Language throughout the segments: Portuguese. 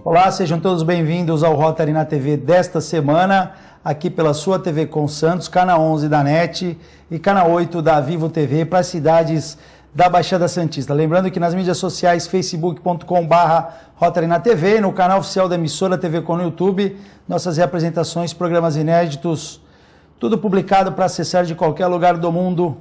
Olá, sejam todos bem-vindos ao Rotary na TV desta semana, aqui pela sua TV com Santos, canal 11 da NET e canal 8 da Vivo TV para as cidades da Baixada Santista. Lembrando que nas mídias sociais, facebook.com/Rotary na TV, no canal oficial da emissora TV Com no YouTube, nossas reapresentações, programas inéditos, tudo publicado para acessar de qualquer lugar do mundo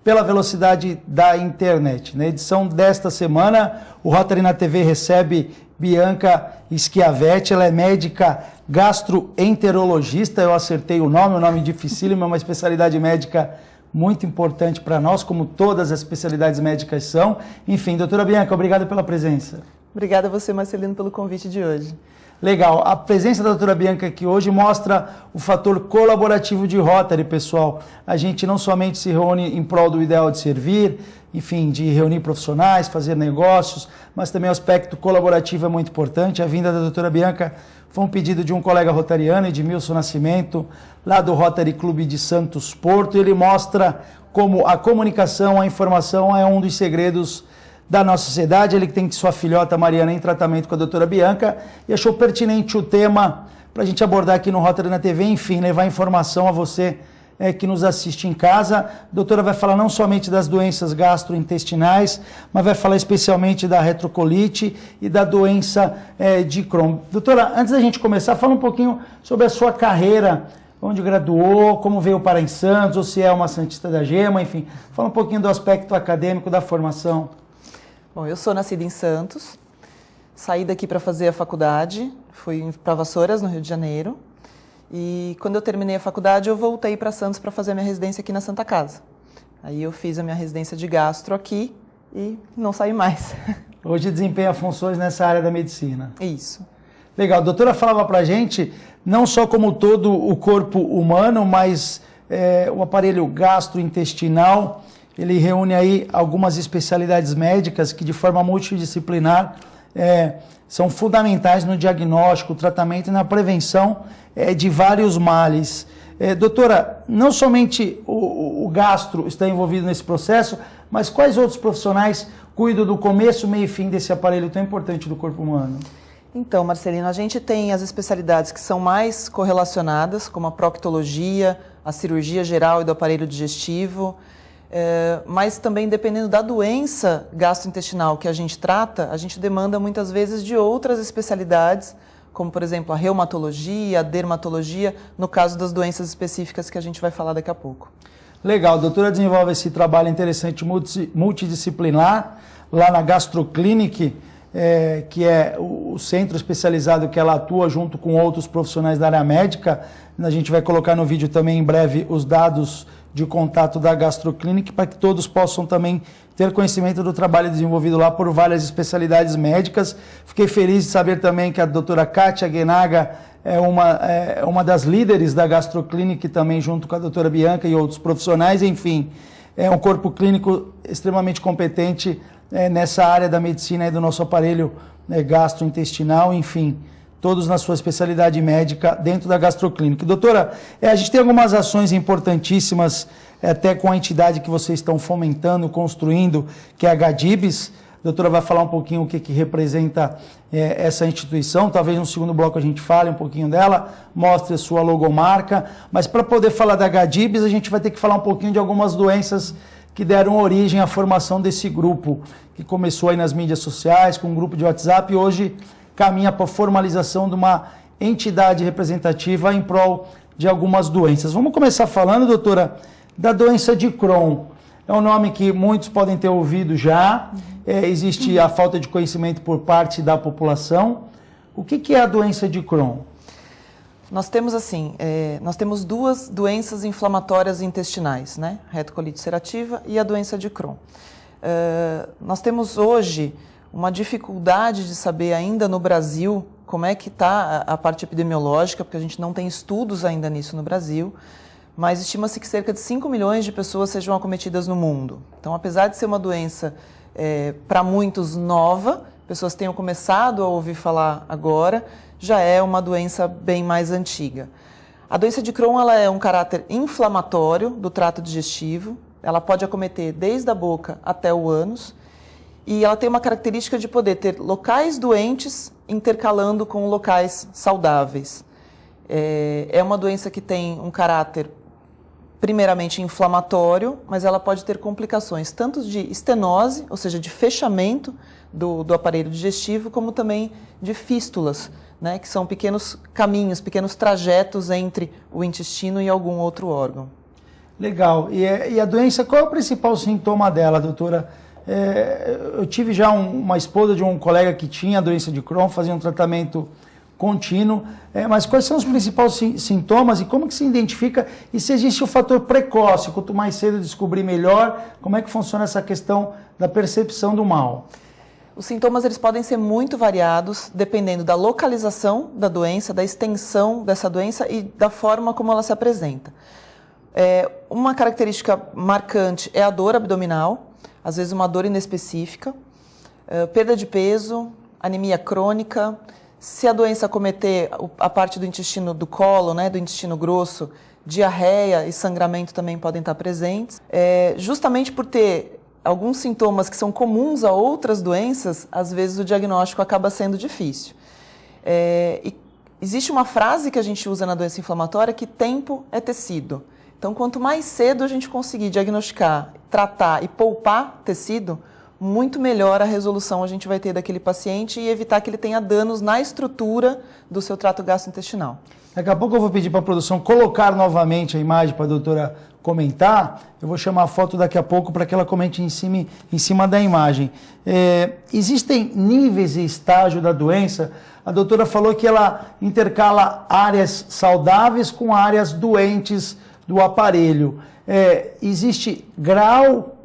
pela velocidade da internet. Na edição desta semana, o Rotary na TV recebe Bianca Schiavetti. Ela é médica gastroenterologista, eu acertei o nome dificílimo, é uma especialidade médica muito importante para nós, como todas as especialidades médicas são. Enfim, doutora Bianca, obrigado pela presença. Obrigada a você, Marcelino, pelo convite de hoje. Legal, a presença da doutora Bianca aqui hoje mostra o fator colaborativo de Rotary, pessoal. A gente não somente se reúne em prol do ideal de servir, enfim, de reunir profissionais, fazer negócios, mas também o aspecto colaborativo é muito importante. A vinda da doutora Bianca foi um pedido de um colega rotariano, Edmilson Nascimento, lá do Rotary Clube de Santos Porto. Ele mostra como a comunicação, a informação é um dos segredos da nossa sociedade. Ele que tem sua filhota Mariana em tratamento com a doutora Bianca e achou pertinente o tema para a gente abordar aqui no Rotary na TV, enfim, levar informação a você que nos assiste em casa. A doutora vai falar não somente das doenças gastrointestinais, mas vai falar especialmente da retrocolite e da doença de Crohn. Doutora, antes da gente começar, fala um pouquinho sobre a sua carreira, onde graduou, como veio parar em Santos, ou se é uma santista da gema, enfim. Fala um pouquinho do aspecto acadêmico da formação. Bom, eu sou nascida em Santos, saí daqui para fazer a faculdade, fui para Vassouras, no Rio de Janeiro, e quando eu terminei a faculdade eu voltei para Santos para fazer a minha residência aqui na Santa Casa. Aí eu fiz a minha residência de gastro aqui e não saí mais. Hoje desempenha funções nessa área da medicina. Isso. Legal, a doutora falava para a gente, não só como todo o corpo humano, mas o aparelho gastrointestinal. Ele reúne aí algumas especialidades médicas que de forma multidisciplinar são fundamentais no diagnóstico, tratamento e na prevenção de vários males. Doutora, não somente o gastro está envolvido nesse processo, mas quais outros profissionais cuidam do começo, meio e fim desse aparelho tão importante do corpo humano? Então, Marcelino, a gente tem as especialidades que são mais correlacionadas, como a proctologia, a cirurgia geral e do aparelho digestivo, mas também dependendo da doença gastrointestinal que a gente trata, a gente demanda muitas vezes de outras especialidades, como por exemplo a reumatologia, a dermatologia, no caso das doenças específicas que a gente vai falar daqui a pouco. Legal, a doutora desenvolve esse trabalho interessante multidisciplinar lá na Gastroclinic, que é o centro especializado que ela atua junto com outros profissionais da área médica. A gente vai colocar no vídeo também em breve os dados de contato da Gastroclinic para que todos possam também ter conhecimento do trabalho desenvolvido lá por várias especialidades médicas. Fiquei feliz de saber também que a doutora Kátia Genaga é uma das líderes da Gastroclinic também, junto com a doutora Bianca e outros profissionais. Enfim, é um corpo clínico extremamente competente nessa área da medicina e do nosso aparelho gastrointestinal, enfim, todos na sua especialidade médica dentro da Gastroclinic. Doutora, a gente tem algumas ações importantíssimas, até com a entidade que vocês estão fomentando, construindo, que é a GADIBS. A doutora vai falar um pouquinho o que representa essa instituição, talvez no segundo bloco a gente fale um pouquinho dela, mostre a sua logomarca, mas para poder falar da GADIBS, a gente vai ter que falar um pouquinho de algumas doenças que deram origem à formação desse grupo, que começou aí nas mídias sociais, com um grupo de WhatsApp, e hoje caminha para a formalização de uma entidade representativa em prol de algumas doenças. Vamos começar falando, doutora, da doença de Crohn. É um nome que muitos podem ter ouvido já, existe a falta de conhecimento por parte da população. O que é a doença de Crohn? Nós temos nós temos duas doenças inflamatórias intestinais, né? A retocolite ulcerativa e a doença de Crohn. Nós temos hoje uma dificuldade de saber ainda no Brasil como é que está a parte epidemiológica, porque a gente não tem estudos ainda nisso no Brasil, mas estima-se que cerca de 5 milhões de pessoas sejam acometidas no mundo. Então, apesar de ser uma doença para muitos nova, pessoas tenham começado a ouvir falar agora, já é uma doença bem mais antiga. A doença de Crohn ela é um caráter inflamatório do trato digestivo, ela pode acometer desde a boca até o ânus, e ela tem uma característica de poder ter locais doentes intercalando com locais saudáveis. É uma doença que tem um caráter primeiramente inflamatório, mas ela pode ter complicações tanto de estenose, ou seja, de fechamento do aparelho digestivo, como também de fístulas, né, que são pequenos caminhos, pequenos trajetos entre o intestino e algum outro órgão. Legal. E a doença, qual é o principal sintoma dela, doutora? Eu tive já uma esposa de um colega que tinha a doença de Crohn, fazia um tratamento contínuo, mas quais são os principais sintomas e como que se identifica e se existe o fator precoce, quanto mais cedo descobrir melhor, como é que funciona essa questão da percepção do mal? Os sintomas eles podem ser muito variados, dependendo da localização da doença, da extensão dessa doença e da forma como ela se apresenta. Uma característica marcante é a dor abdominal, às vezes uma dor inespecífica, perda de peso, anemia crônica. Se a doença acometer a parte do intestino do colo, né, do intestino grosso, diarreia e sangramento também podem estar presentes. Justamente por ter alguns sintomas que são comuns a outras doenças, às vezes o diagnóstico acaba sendo difícil. E existe uma frase que a gente usa na doença inflamatória que tempo é tecido. Então, quanto mais cedo a gente conseguir diagnosticar, tratar e poupar tecido, muito melhor a resolução a gente vai ter daquele paciente e evitar que ele tenha danos na estrutura do seu trato gastrointestinal. Daqui a pouco eu vou pedir para a produção colocar novamente a imagem para a doutora comentar. Eu vou chamar a foto daqui a pouco para que ela comente em cima da imagem. Existem níveis e estágio da doença. A doutora falou que ela intercala áreas saudáveis com áreas doentes do aparelho. Existe grau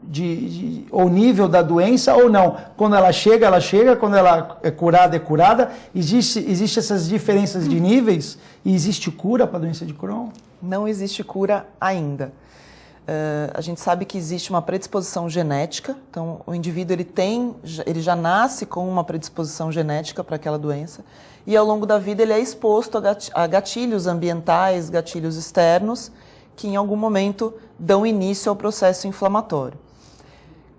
ou nível da doença ou não? Quando ela chega, quando ela é curada. Existe essas diferenças de níveis e existe cura para a doença de Crohn? Não existe cura ainda. A gente sabe que existe uma predisposição genética, então o indivíduo ele já nasce com uma predisposição genética para aquela doença e ao longo da vida ele é exposto a gatilhos ambientais, gatilhos externos, que em algum momento dão início ao processo inflamatório.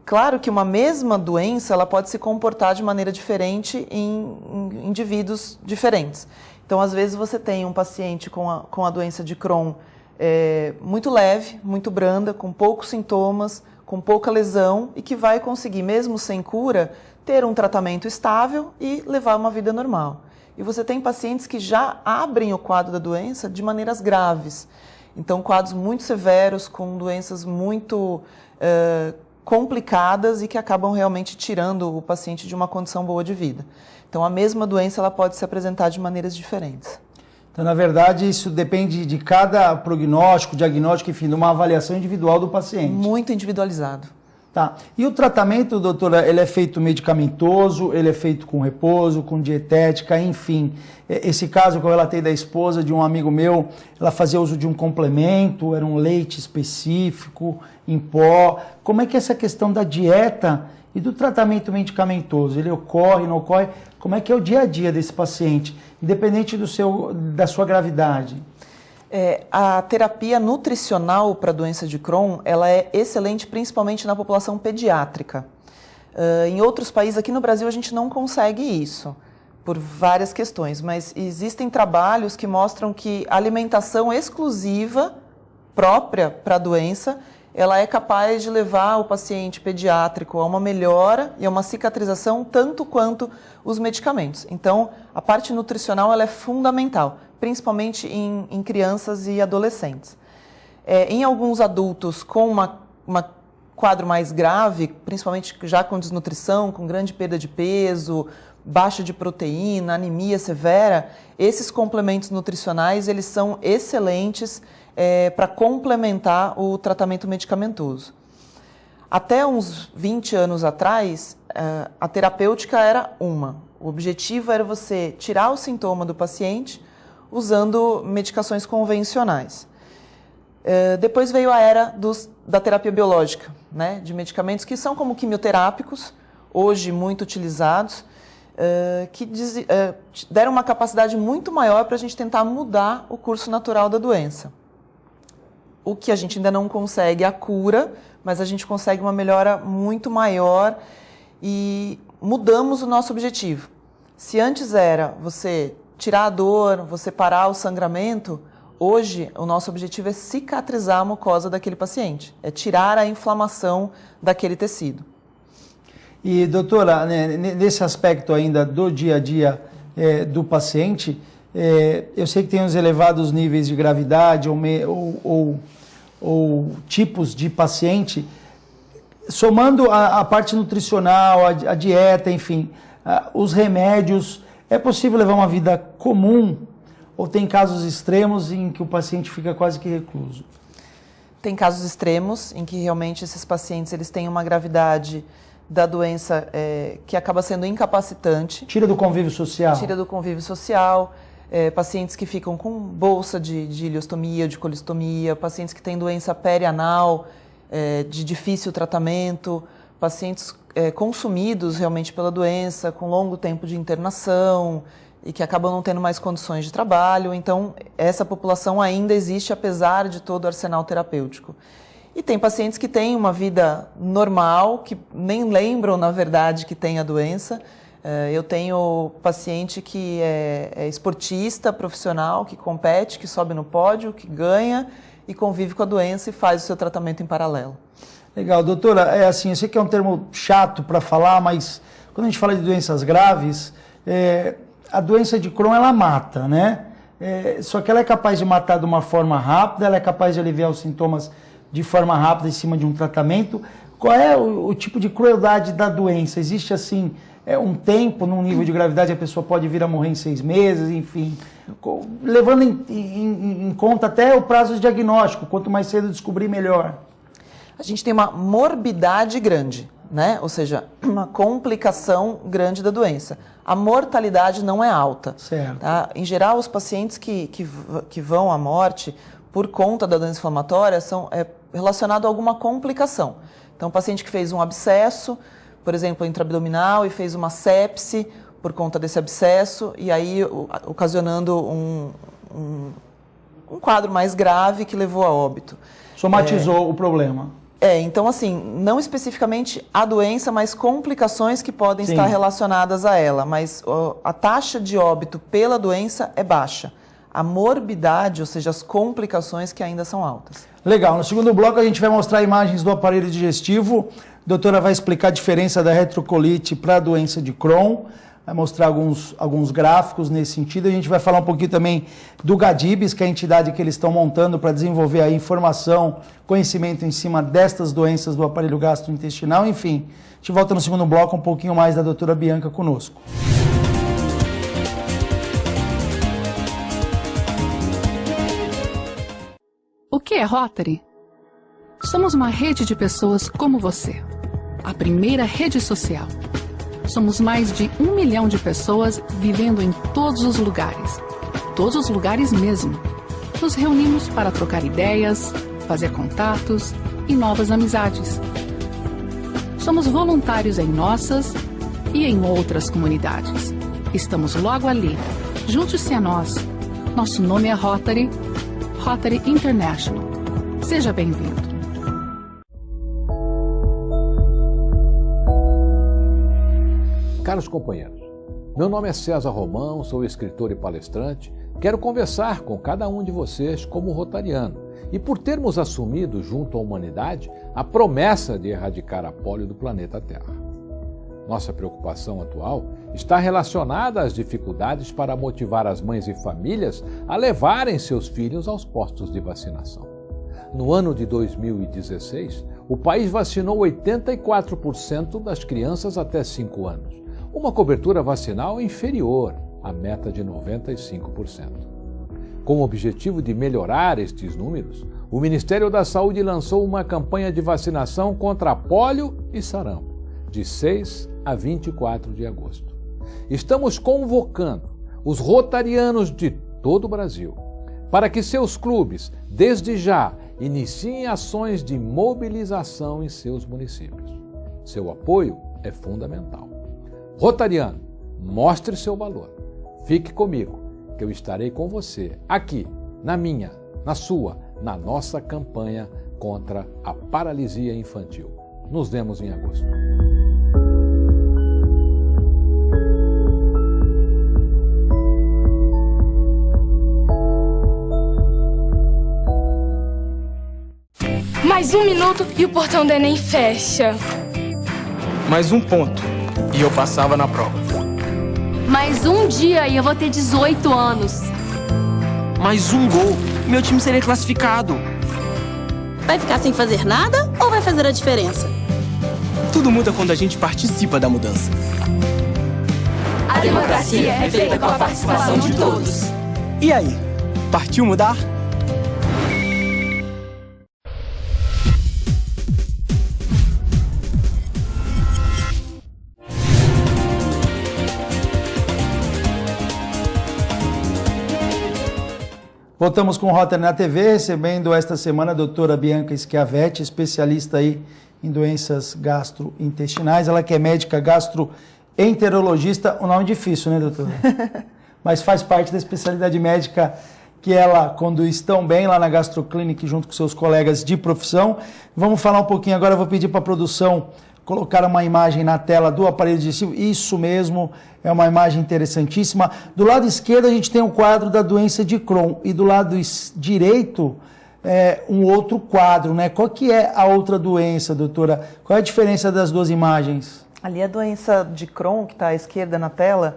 Claro que uma mesma doença ela pode se comportar de maneira diferente em indivíduos diferentes. Então, às vezes, você tem um paciente com a doença de Crohn muito leve, muito branda, com poucos sintomas, com pouca lesão e que vai conseguir, mesmo sem cura, ter um tratamento estável e levar uma vida normal. E você tem pacientes que já abrem o quadro da doença de maneiras graves. Então, quadros muito severos, com doenças muito complicadas e que acabam realmente tirando o paciente de uma condição boa de vida. Então, a mesma doença ela pode se apresentar de maneiras diferentes. Então, na verdade, isso depende de cada prognóstico, diagnóstico, enfim, de uma avaliação individual do paciente. Muito individualizado. Tá. E o tratamento, doutora, ele é feito medicamentoso, ele é feito com repouso, com dietética, enfim. Esse caso que eu relatei da esposa de um amigo meu, ela fazia uso de um complemento, era um leite específico, em pó. Como é que é essa questão da dieta e do tratamento medicamentoso? Ele ocorre, não ocorre? Como é que é o dia a dia desse paciente, independente da sua gravidade? A terapia nutricional para a doença de Crohn, ela é excelente principalmente na população pediátrica. Em outros países, aqui no Brasil, a gente não consegue isso, por várias questões, mas existem trabalhos que mostram que a alimentação exclusiva própria para a doença, ela é capaz de levar o paciente pediátrico a uma melhora e a uma cicatrização tanto quanto os medicamentos. Então, a parte nutricional ela é fundamental, principalmente em crianças e adolescentes. Em alguns adultos com uma quadro mais grave, principalmente já com desnutrição, com grande perda de peso, baixa de proteína, anemia severa, esses complementos nutricionais eles são excelentes para complementar o tratamento medicamentoso. Até uns 20 anos atrás, a terapêutica era o objetivo era você tirar o sintoma do paciente usando medicações convencionais. Depois veio a era da terapia biológica, né, de medicamentos que são como quimioterápicos, hoje muito utilizados, que deram uma capacidade muito maior para a gente tentar mudar o curso natural da doença. O que a gente ainda não consegue é a cura, mas a gente consegue uma melhora muito maior e mudamos o nosso objetivo. Se antes era você tirar a dor, você parar o sangramento, hoje o nosso objetivo é cicatrizar a mucosa daquele paciente, é tirar a inflamação daquele tecido. E doutora, nesse aspecto ainda do dia a dia do paciente, eu sei que tem os elevados níveis de gravidade ou tipos de paciente, somando a parte nutricional, a dieta, enfim, os remédios, é possível levar uma vida comum ou tem casos extremos em que o paciente fica quase que recluso? Tem casos extremos em que realmente esses pacientes eles têm uma gravidade da doença que acaba sendo incapacitante. Tira do convívio social? Tira do convívio social. Pacientes que ficam com bolsa de ileostomia, de colistomia, pacientes que têm doença perianal, de difícil tratamento, pacientes consumidos realmente pela doença, com longo tempo de internação e que acabam não tendo mais condições de trabalho. Então, essa população ainda existe apesar de todo o arsenal terapêutico. E tem pacientes que têm uma vida normal, que nem lembram, na verdade, que tem a doença. Eu tenho paciente que é esportista profissional, que compete, que sobe no pódio, que ganha e convive com a doença e faz o seu tratamento em paralelo. Legal, doutora, eu sei que é um termo chato para falar, mas quando a gente fala de doenças graves, a doença de Crohn, ela mata, né? Só que ela é capaz de matar de uma forma rápida, ela é capaz de aliviar os sintomas de forma rápida em cima de um tratamento. Qual é o tipo de crueldade da doença? Existe, um tempo, num nível de gravidade, a pessoa pode vir a morrer em 6 meses, enfim, levando em conta até o prazo de diagnóstico, quanto mais cedo descobrir, melhor. A gente tem uma morbidade grande, né? Ou seja, uma complicação grande da doença. A mortalidade não é alta. Certo. Tá? Em geral, os pacientes que vão à morte por conta da doença inflamatória são relacionados a alguma complicação. Então, o paciente que fez um abscesso, por exemplo, intraabdominal, e fez uma sepse por conta desse abscesso, e aí ocasionando um quadro mais grave que levou a óbito. Somatizou o problema. Então, não especificamente a doença, mas complicações que podem estar relacionadas a ela. Mas a taxa de óbito pela doença é baixa. A morbidade, ou seja, as complicações que ainda são altas. Legal. No segundo bloco a gente vai mostrar imagens do aparelho digestivo. A doutora vai explicar a diferença da retrocolite para a doença de Crohn. Vai mostrar alguns gráficos nesse sentido. A gente vai falar um pouquinho também do GADIBES, que é a entidade que eles estão montando para desenvolver a informação, conhecimento em cima destas doenças do aparelho gastrointestinal. Enfim, a gente volta no segundo bloco um pouquinho mais da doutora Bianca conosco. O que é Rotary? Somos uma rede de pessoas como você. A primeira rede social. Somos mais de 1 milhão de pessoas vivendo em todos os lugares mesmo. Nos reunimos para trocar ideias, fazer contatos e novas amizades. Somos voluntários em nossas e em outras comunidades. Estamos logo ali. Junte-se a nós. Nosso nome é Rotary, Rotary International. Seja bem-vindo. Caros companheiros, meu nome é César Romão, sou escritor e palestrante. Quero conversar com cada um de vocês como rotariano e por termos assumido junto à humanidade a promessa de erradicar a polio do planeta Terra. Nossa preocupação atual está relacionada às dificuldades para motivar as mães e famílias a levarem seus filhos aos postos de vacinação. No ano de 2016, o país vacinou 84% das crianças até 5 anos. Uma cobertura vacinal inferior à meta de 95%. Com o objetivo de melhorar estes números, o Ministério da Saúde lançou uma campanha de vacinação contra a pólio e sarampo, de 6 a 24 de agosto. Estamos convocando os rotarianos de todo o Brasil para que seus clubes, desde já, iniciem ações de mobilização em seus municípios. Seu apoio é fundamental. Rotariano, mostre seu valor. Fique comigo, que eu estarei com você, aqui, na minha, na sua, na nossa campanha contra a paralisia infantil. Nos vemos em agosto. Mais 1 minuto e o portão do Enem fecha. Mais 1 ponto e eu passava na prova. Mais 1 dia e eu vou ter 18 anos. Mais 1 gol, meu time seria classificado. Vai ficar sem fazer nada ou vai fazer a diferença? Tudo muda quando a gente participa da mudança. A democracia é feita com a participação de todos. E aí, partiu mudar? Voltamos com o Rotary na TV, recebendo esta semana a doutora Bianca Schiavetti, especialista aí em doenças gastrointestinais. Ela que é médica gastroenterologista, um nome difícil, né, doutora? Mas faz parte da especialidade médica que ela conduz tão bem lá na Gastroclinic junto com seus colegas de profissão. Vamos falar um pouquinho agora, eu vou pedir para a produção colocar uma imagem na tela do aparelho digestivo. Isso mesmo, é uma imagem interessantíssima. Do lado esquerdo a gente tem o quadro da doença de Crohn e do lado direito um outro quadro, né? Qual que é a outra doença, doutora? Qual é a diferença das duas imagens? Ali a doença de Crohn, que está à esquerda na tela,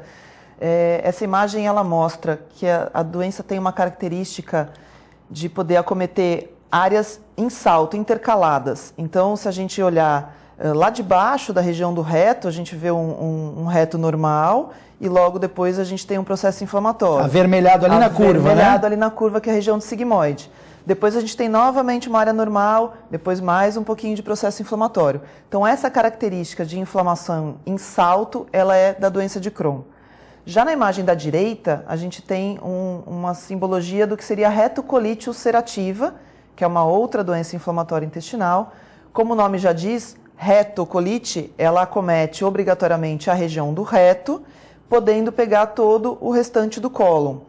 essa imagem ela mostra que a doença tem uma característica de poder acometer áreas em salto, intercaladas. Então, se a gente olhar lá de baixo da região do reto, a gente vê um reto normal e logo depois a gente tem um processo inflamatório. Avermelhado ali na curva, né? Avermelhado ali na curva, que é a região do sigmoide. Depois a gente tem novamente uma área normal, depois mais um pouquinho de processo inflamatório. Então essa característica de inflamação em salto, ela é da doença de Crohn. Já na imagem da direita, a gente tem uma simbologia do que seria a retocolite ulcerativa, que é uma outra doença inflamatória intestinal. Como o nome já diz, retocolite, ela acomete obrigatoriamente a região do reto, podendo pegar todo o restante do cólon.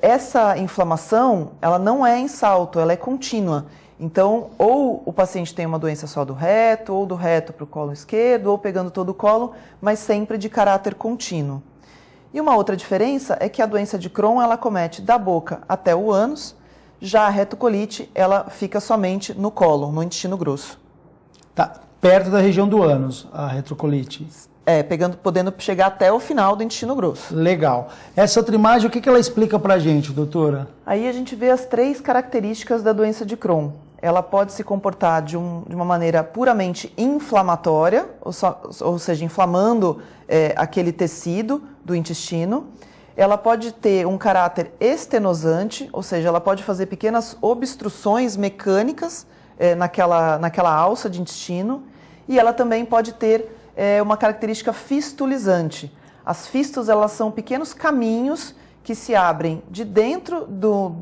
Essa inflamação, ela não é em salto, ela é contínua. Então, ou o paciente tem uma doença só do reto, ou do reto para o cólon esquerdo, ou pegando todo o cólon, mas sempre de caráter contínuo. E uma outra diferença é que a doença de Crohn, ela acomete da boca até o ânus, já a retocolite, ela fica somente no cólon, no intestino grosso. Tá perto da região do ânus, a retrocolite. Podendo chegar até o final do intestino grosso. Legal. Essa outra imagem, o que ela explica pra gente, doutora? Aí a gente vê as 3 características da doença de Crohn. Ela pode se comportar de uma maneira puramente inflamatória, ou seja, inflamando aquele tecido do intestino. Ela pode ter um caráter estenosante, ou seja, ela pode fazer pequenas obstruções mecânicas naquela alça de intestino. E ela também pode ter uma característica fistulizante. As fistos, elas são pequenos caminhos que se abrem de dentro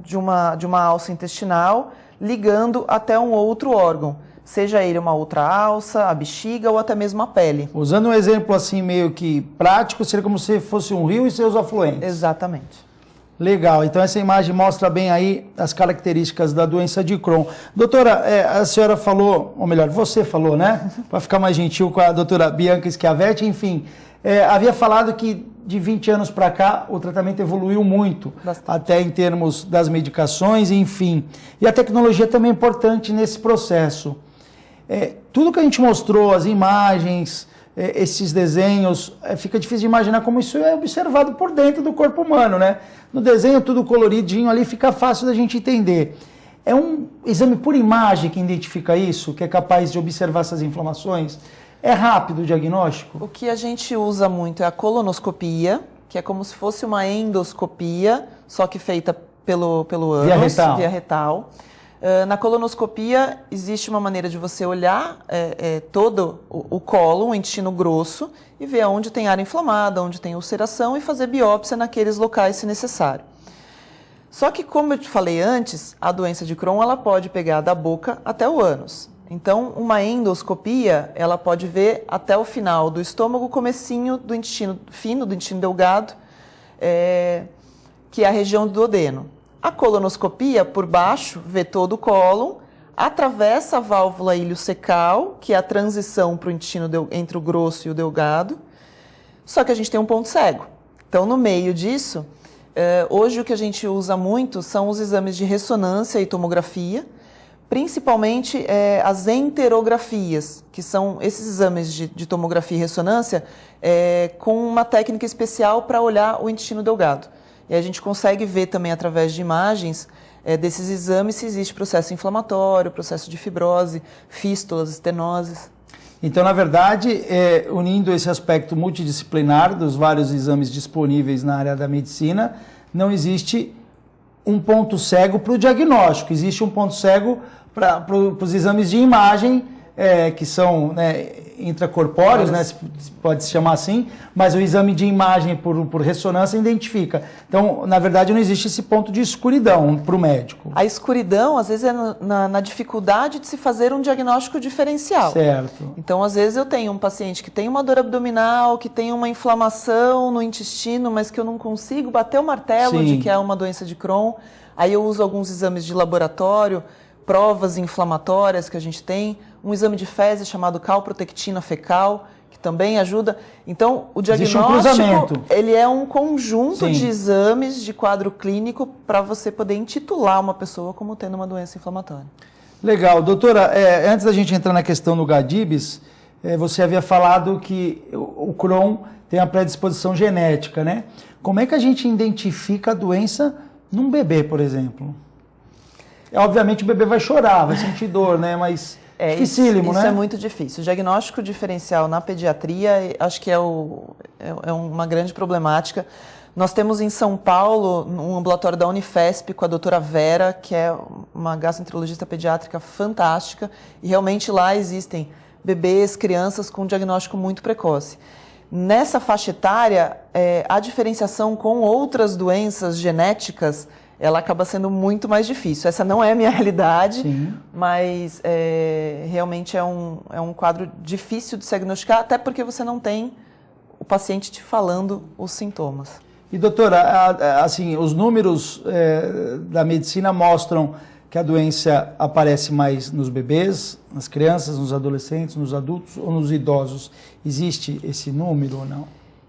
de uma alça intestinal, ligando até um outro órgão, seja ele uma outra alça, a bexiga ou até mesmo a pele. Usando um exemplo assim meio que prático, seria como se fosse um rio e seus afluentes. Exatamente. Legal, então essa imagem mostra bem aí as características da doença de Crohn. Doutora, a senhora falou, ou melhor, você falou, né? Para ficar mais gentil com a doutora Bianca Schiavetti, enfim, havia falado que de 20 anos para cá o tratamento evoluiu muito, até em termos das medicações, enfim. E a tecnologia também é importante nesse processo. Tudo que a gente mostrou, as imagens, esses desenhos, fica difícil de imaginar como isso é observado por dentro do corpo humano, né? No desenho, tudo coloridinho ali, fica fácil da gente entender. É um exame por imagem que identifica isso, que é capaz de observar essas inflamações? É rápido o diagnóstico? O que a gente usa muito é a colonoscopia, que é como se fosse uma endoscopia, só que feita pelo ânus, via retal. Na colonoscopia, existe uma maneira de você olhar todo o cólon, o intestino grosso, e ver onde tem área inflamada, onde tem ulceração e fazer biópsia naqueles locais se necessário. Só que, como eu te falei antes, a doença de Crohn ela pode pegar da boca até o ânus. Então, uma endoscopia, ela pode ver até o final do estômago, comecinho do intestino fino, do intestino delgado, que é a região do duodeno. A colonoscopia, por baixo, vê todo o cólon, atravessa a válvula iliocecal, que é a transição para o intestino entre o grosso e o delgado, só que a gente tem um ponto cego. Então, no meio disso, hoje o que a gente usa muito são os exames de ressonância e tomografia, principalmente as enterografias, que são esses exames de tomografia e ressonância com uma técnica especial para olhar o intestino delgado. E a gente consegue ver também através de imagens desses exames se existe processo inflamatório, processo de fibrose, fístulas, estenoses. Então, na verdade, unindo esse aspecto multidisciplinar dos vários exames disponíveis na área da medicina, não existe um ponto cego para o diagnóstico, existe um ponto cego para os exames de imagem, que são intracorpóreos, né, pode se chamar assim, mas o exame de imagem por ressonância identifica. Então, na verdade, não existe esse ponto de escuridão para o médico. A escuridão, às vezes, é na dificuldade de se fazer um diagnóstico diferencial. Certo. Então, às vezes, eu tenho um paciente que tem uma dor abdominal, que tem uma inflamação no intestino, mas que eu não consigo bater o martelo Sim. de que é uma doença de Crohn. Aí eu uso alguns exames de laboratório, provas inflamatórias que a gente tem, um exame de fezes chamado calprotectina fecal, que também ajuda. Então, o diagnóstico, ele é um conjunto Sim. de exames de quadro clínico para você poder intitular uma pessoa como tendo uma doença inflamatória. Legal. Doutora, antes da gente entrar na questão do GADIBS, você havia falado que o Crohn tem a predisposição genética, né? Como é que a gente identifica a doença num bebê, por exemplo? Obviamente o bebê vai chorar, vai sentir dor, né? Mas dificílimo, né? Isso é muito difícil. O diagnóstico diferencial na pediatria, acho que é uma grande problemática. Nós temos em São Paulo um ambulatório da Unifesp com a doutora Vera, que é uma gastroenterologista pediátrica fantástica, e realmente lá existem bebês, crianças com diagnóstico muito precoce. Nessa faixa etária, a diferenciação com outras doenças genéticas, ela acaba sendo muito mais difícil. Essa não é a minha realidade, Sim. mas realmente é um quadro difícil de se diagnosticar, até porque você não tem o paciente te falando os sintomas. E doutora, assim, os números da medicina mostram que a doença aparece mais nos bebês, nas crianças, nos adolescentes, nos adultos ou nos idosos. Existe esse número ou não?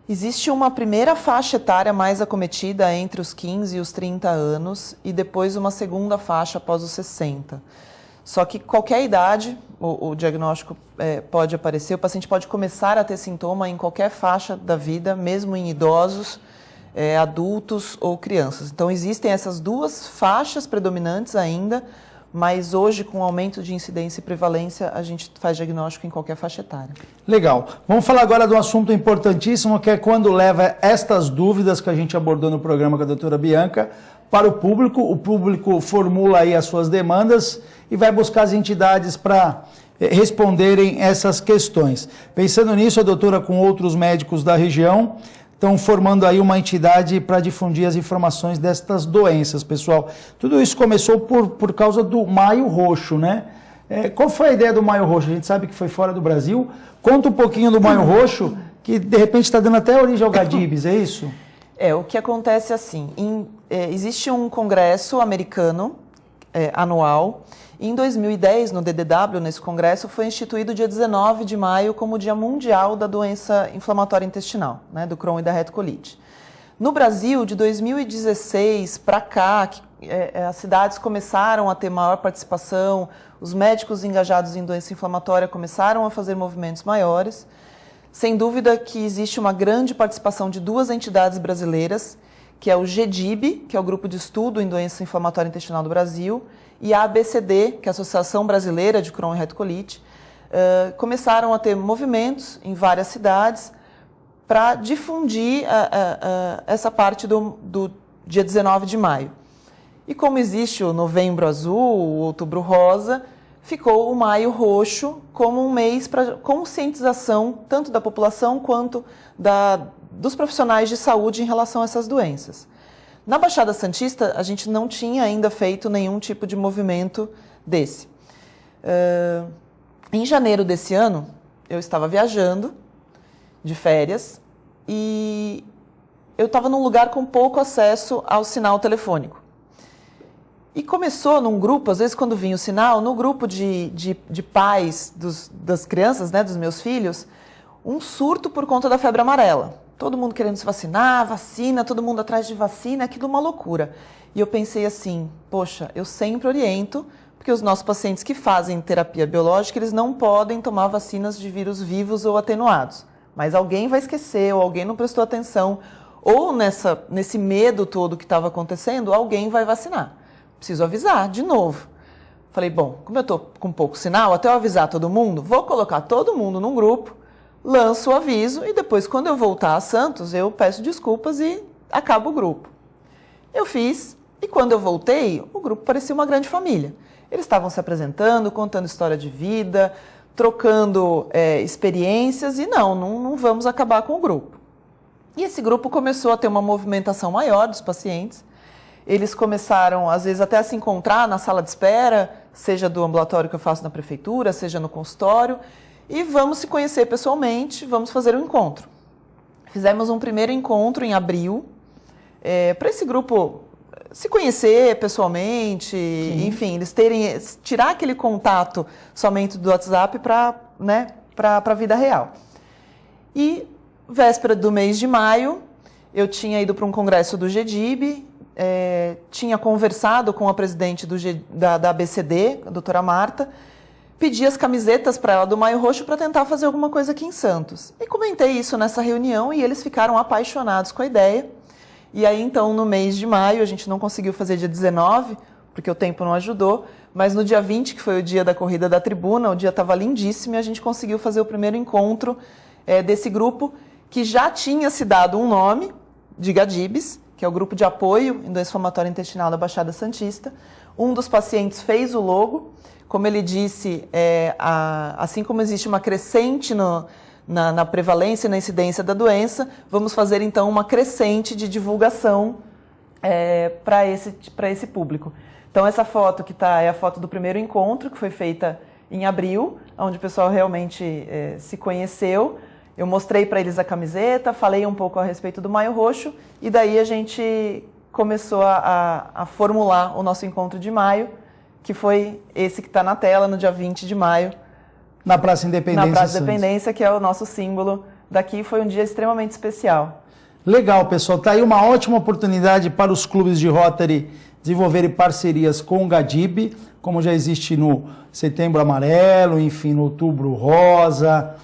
Existe uma primeira faixa etária mais acometida entre os 15 e os 30 anos e depois uma segunda faixa após os 60. Só que qualquer idade, o diagnóstico pode aparecer, o paciente pode começar a ter sintoma em qualquer faixa da vida, mesmo em idosos, adultos ou crianças. Então existem essas duas faixas predominantes ainda, mas hoje, com o aumento de incidência e prevalência, a gente faz diagnóstico em qualquer faixa etária. Legal. Vamos falar agora de um assunto importantíssimo, que é quando leva estas dúvidas que a gente abordou no programa com a doutora Bianca para o público formula aí as suas demandas e vai buscar as entidades para responderem essas questões. Pensando nisso, a doutora com outros médicos da região estão formando aí uma entidade para difundir as informações destas doenças, pessoal. Tudo isso começou por causa do Maio Roxo, né? Qual foi a ideia do Maio Roxo? A gente sabe que foi fora do Brasil. Conta um pouquinho do Maio Roxo, que de repente está dando até origem ao GADIBS, é isso? O que acontece assim, existe um congresso americano anual. Em 2010, no DDW, nesse congresso, foi instituído o dia 19 de maio como Dia Mundial da Doença Inflamatória Intestinal, né, do Crohn e da retocolite. No Brasil, de 2016 para cá, as cidades começaram a ter maior participação, os médicos engajados em doença inflamatória começaram a fazer movimentos maiores. Sem dúvida que existe uma grande participação de duas entidades brasileiras, que é o GEDIB, que é o Grupo de Estudo em Doença Inflamatória Intestinal do Brasil, e a ABCD, que é a Associação Brasileira de Crohn e Retocolite, começaram a ter movimentos em várias cidades para difundir essa parte do dia 19 de maio. E como existe o Novembro Azul, o Outubro Rosa, ficou o Maio Roxo como um mês para conscientização tanto da população quanto dos profissionais de saúde em relação a essas doenças. Na Baixada Santista, a gente não tinha ainda feito nenhum tipo de movimento desse. Em janeiro desse ano, eu estava viajando de férias e eu estava num lugar com pouco acesso ao sinal telefônico. E começou num grupo, às vezes quando vinha o sinal, no grupo de pais das crianças, né, dos meus filhos, um surto por conta da febre amarela. Todo mundo querendo se vacinar, vacina, todo mundo atrás de vacina, aquilo uma loucura. E eu pensei assim, poxa, eu sempre oriento porque os nossos pacientes que fazem terapia biológica, eles não podem tomar vacinas de vírus vivos ou atenuados. Mas alguém vai esquecer, ou alguém não prestou atenção, ou nesse medo todo que estava acontecendo, alguém vai vacinar. Preciso avisar de novo. Falei, bom, como eu estou com pouco sinal, até eu avisar todo mundo, vou colocar todo mundo num grupo, lanço o aviso e depois, quando eu voltar a Santos, eu peço desculpas e acabo o grupo. Eu fiz, e quando eu voltei, o grupo parecia uma grande família. Eles estavam se apresentando, contando história de vida, trocando experiências e não vamos acabar com o grupo. E esse grupo começou a ter uma movimentação maior dos pacientes. Eles começaram, às vezes, até a se encontrar na sala de espera, seja do ambulatório que eu faço na prefeitura, seja no consultório, e vamos se conhecer pessoalmente, vamos fazer um encontro. Fizemos um primeiro encontro em abril, para esse grupo se conhecer pessoalmente, sim, enfim, eles tirar aquele contato somente do WhatsApp para a vida real. E, véspera do mês de maio, eu tinha ido para um congresso do GDIB, tinha conversado com a presidente da ABCD, a doutora Marta, pedi as camisetas para ela do Maio Roxo para tentar fazer alguma coisa aqui em Santos. E comentei isso nessa reunião e eles ficaram apaixonados com a ideia. E aí, então, no mês de maio, a gente não conseguiu fazer dia 19, porque o tempo não ajudou, mas no dia 20, que foi o dia da corrida da tribuna, o dia estava lindíssimo e a gente conseguiu fazer o primeiro encontro desse grupo, que já tinha se dado um nome, de GADIBS, que é o Grupo de Apoio em Doença Inflamatória Intestinal da Baixada Santista. Um dos pacientes fez o logo. Como ele disse, assim como existe uma crescente na prevalência e na incidência da doença, vamos fazer então uma crescente de divulgação para esse público. Então essa foto que está é a foto do primeiro encontro, que foi feita em abril, onde o pessoal realmente se conheceu. Eu mostrei para eles a camiseta, falei um pouco a respeito do Maio Roxo, e daí a gente começou a formular o nosso encontro de maio, que foi esse que está na tela, no dia 20 de maio. Na Praça Independência. Na Praça Independência, que é o nosso símbolo daqui, foi um dia extremamente especial. Legal, pessoal. Está aí uma ótima oportunidade para os clubes de Rotary desenvolverem parcerias com o GADIB, como já existe no Setembro Amarelo, enfim, no Outubro Rosa,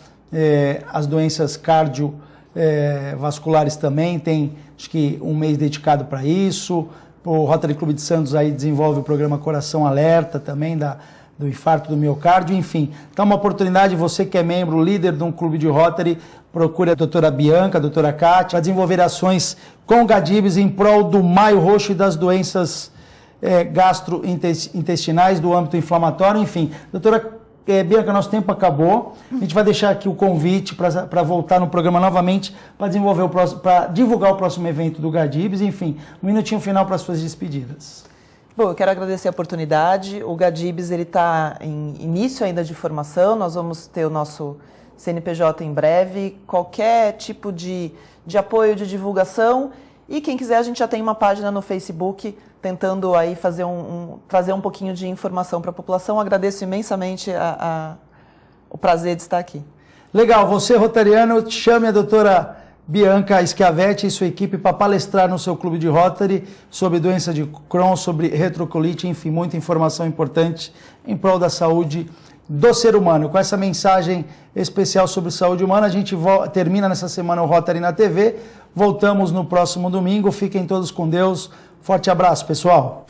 as doenças cardiovasculares também, tem acho que um mês dedicado para isso. O Rotary Clube de Santos aí desenvolve o programa Coração Alerta também, do infarto do miocárdio, enfim. Então, uma oportunidade, você que é membro, líder de um clube de Rotary, procure a doutora Bianca, a doutora Kátia, para desenvolver ações com GADIBS em prol do Maio Roxo e das doenças gastrointestinais, do âmbito inflamatório, enfim. Doutora Bianca, nosso tempo acabou. A gente vai deixar aqui o convite para voltar no programa novamente para divulgar o próximo evento do GADIBS. Enfim, um minutinho final para as suas despedidas. Bom, eu quero agradecer a oportunidade. O GADIBS está em início ainda de formação. Nós vamos ter o nosso CNPJ em breve. Qualquer tipo de apoio, de divulgação. E quem quiser, a gente já tem uma página no Facebook tentando aí trazer um pouquinho de informação para a população. Agradeço imensamente o prazer de estar aqui. Legal, você rotariano, chame a doutora Bianca Schiavetti e sua equipe para palestrar no seu clube de Rotary sobre doença de Crohn, sobre retrocolite, enfim, muita informação importante em prol da saúde do ser humano. Com essa mensagem especial sobre saúde humana, a gente termina nessa semana o Rotary na TV. Voltamos no próximo domingo. Fiquem todos com Deus. Forte abraço, pessoal.